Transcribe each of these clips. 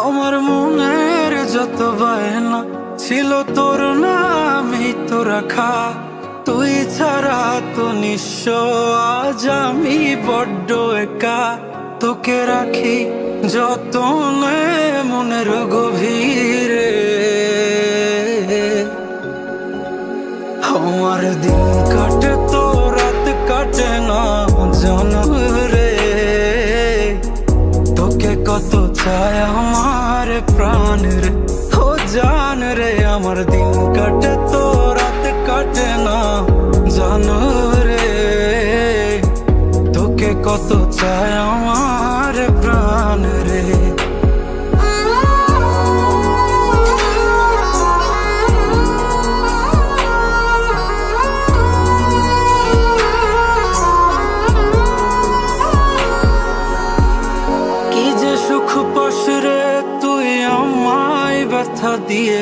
আমার মনের যত বায়না ছিল তোর নামই তো রাখা। তুই ছাড়া তো নিঃস্ব আজ আমি বড্ড একা। তোকে রাখি যতনে মনের গভীরে। আমার দিন কাটে তো রাত কাটে না জানো রে। তোকে কত চায় আমার প্রাণ রে, ও জান রে। আমার দিন কাটে তো রাত কাটে না জানো রে। তোকে কত চায় আমার প্রাণ রে। কি যে সুখ পাস রে তুই আমায় ব্যথা দিয়ে,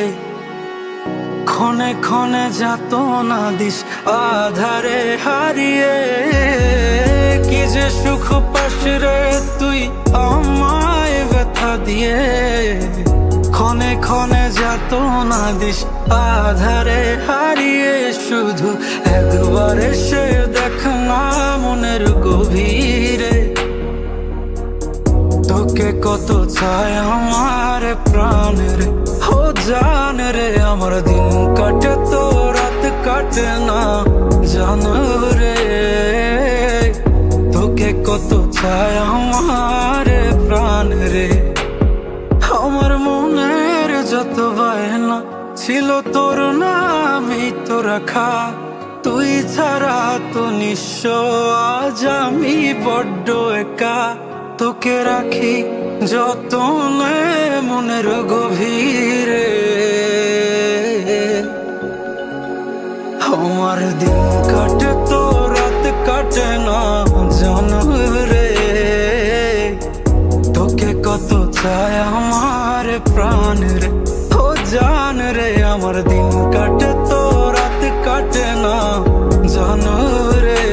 ক্ষণে ক্ষণে যাত না দিস আধারে হারিয়ে। কি যে সুখ পাস রে তুই আমায় ব্যথা দিয়ে, ক্ষণে ক্ষণে যাত না দিস আধারে হারিয়ে। শুধু একবার এসে দেখ না মনের গভীরে। তোকে কত চায় আমার প্রাণ রে, ও জান রে। আমার দিন কাটে তো রাত কাটে না জানো রে। তোকে কত চায় আমার প্রাণ রে। আমার মনের যত বায়না ছিল তোর নামই তো রাখা। তুই ছাড়া তো নিঃস্ব আজ আমি বড্ড একা। তোকে রাখি যতনে মনের গভীরে। আমার দিন কাটে তো রাত কাটে না জানো রে। তোকে কত চায় আমার প্রাণ রে, ও জান রে। আমার দিন কাটে তো রাত কাটে না জানো রে।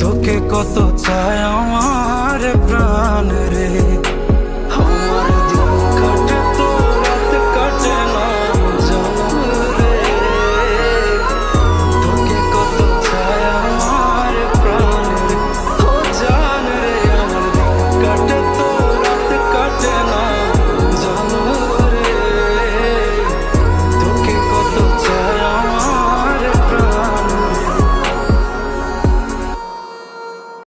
তোকে কত চায় আমার প্রাণ রে।